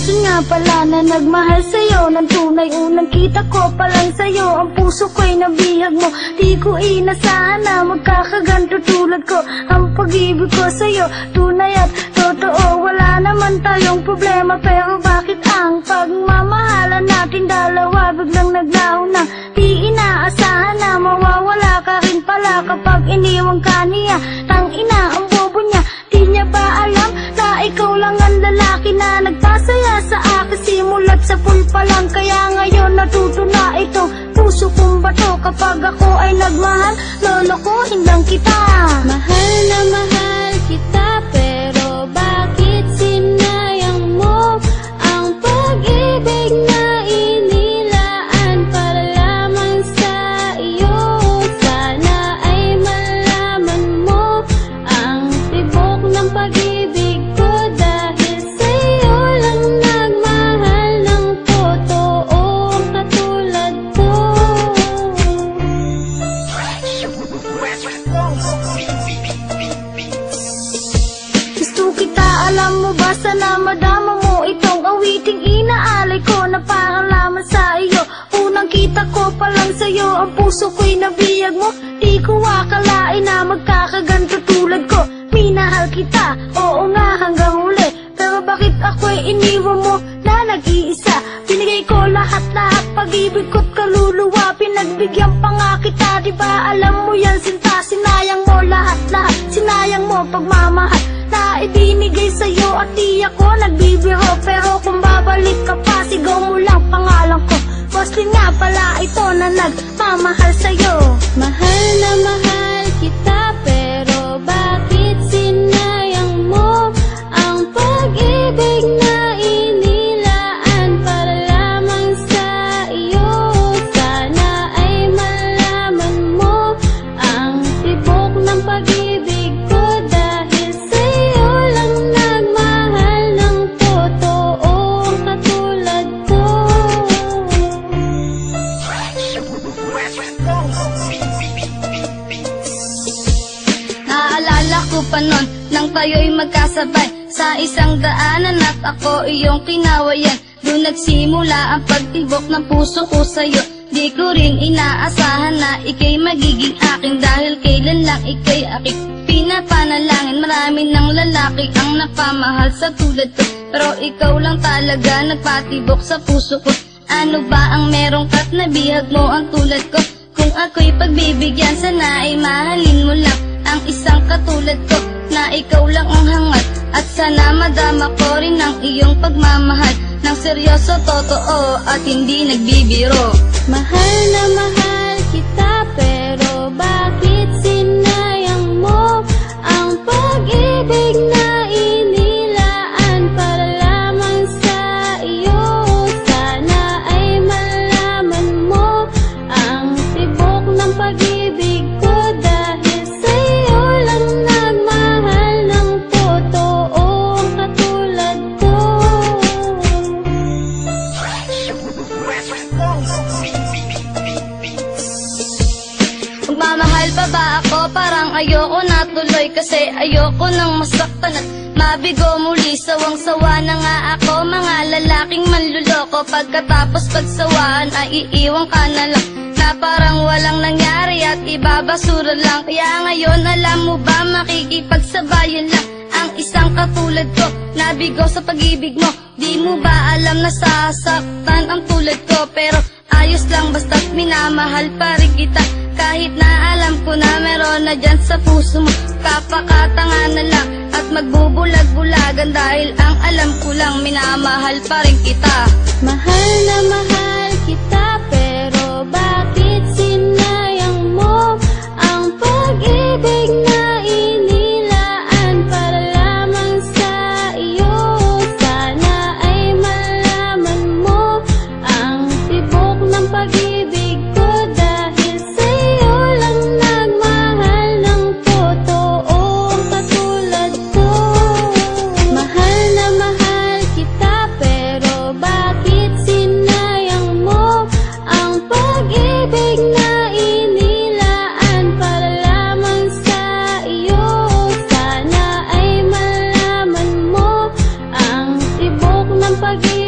puso nga pala na nagmahal sa'yo ng tunay. Unang kita ko pa lang sa'yo, ang puso ko'y nabihag mo. Di ko inasahan na magkakaganto tulad ko. Ang pag-ibig ko sa'yo, tunay at totoo. Wala naman tayong problema, pero bakit ang pagmamahalan natin dalawa biglang naglaho na? Di inaasahan na mawawala ka rin pala kapag iniwang ka niya. Tangina ang bobo niya, di niya ba alam na ikaw lang ang lalaki na nagpasaya sa akin simulat sa pool pa lang. Kaya ngayon natuto na itong puso kong bato. Kapag ako ay nagmahal, lolokohin lang kita. Mahal na mahal kita, pero bakit sinayang mo ang pag-ibig na inilaan para lamang sa iyo? Sana ay malaman mo ang tibok ng pag-ibig ko, dahil sa'yo lang nagmahal ng totoong katulad ko. Gusto kita, alam mo ba, sana madama mo itong awiting inaalay ko na parang laman sa iyo. Unang kita ko pa lang sa'yo, ang puso ko'y nabiyag mo. Di ko akalain na magkakaganto tulad ko. Minahal kita, oo nga hanggang huli, pero bakit ako'y iniwan mo na nag-iisa? Binigay ko lahat-lahat, pag-ibig ko't kaluluwa. Pinagbigyan pa nga kita, di ba alam mo yan sinta? Sinayang mo lahat-lahat, sinayang mo pagmamahal na ibinigay sa'yo. At di ako nagbibiro, pero kung babalik ka pa, sigaw mo lang pangalan ko. Boslin nga pala ito na nagmamahal sa'yo. Mahal na mahal kita, pero bakit sinayang mo ang pag-ibig na inilaan para lamang sa iyo? Sana ay malaman mo ang tibok ng pag-ibig ko, dahil sa'yo lang nagmahal ng totoong katulad ko. Naalala ko pa nun nang tayo'y magkasabay sa isang daanan at ako iyong kinawayan. Doon nagsimula ang pagtibok ng puso ko sa'yo. Di ko rin inaasahan na ika'y magiging akin, dahil kailan lang ika'y aking pinapanalangin. Marami ng lalaki ang napamahal sa tulad ko, pero ikaw lang talaga nagpatibok sa puso ko. Ano ba ang merong ka't nabihag mo ang tulad ko? Kung ako'y pagbibigyan, sana ay mahalin mo lang ang isang katulad ko, na ikaw lang ang hangat. At sana madama ko rin ang iyong pagmamahal ng seryoso, totoo at hindi nagbibiro. Mahal na mahal kita, pero bakit sinayang mo ang pag-ibig na inilaan para lamang sa iyo? Sana ay malaman mo ang tibok ng pag-ibig ko, dahil sa'yo lang nagmahal ng totoong katulad ko. Magmamahal pa ba ako? Parang ayoko na tuloy, kasi ayoko nang masaktan at mabigo muli. Sawang-sawa na nga ako, mga lalaking manluloko. Pagkatapos pagsawaan ay iiwan ka na lang, na parang walang nangyari at ibabasura lang. Kaya ngayon alam mo ba, makikipagsabayan lang ang isang katulad ko. Nabigo sa pag-ibig mo, di mo ba alam na sasaktan ang tulad ko? Pero ayos lang basta't minamahal pa rin kita, kahit na alam ko na meron na dyan sa puso mo. Kapakatanga na lang at magbubulag-bulagan, dahil ang alam ko lang minamahal pa rin kita. Mahal na mahal kita, pero bakit sinayang mo ang pag-ibig na inilaan para lamang sa iyo? Sana ay malaman mo ang tibok ng pag-ibig ko, dahil sa'yo lang nagmahal ng totoong katulad ko. Mahal na mahal kita, pero bakit sinayang mo ang pag-ibig pag-ibig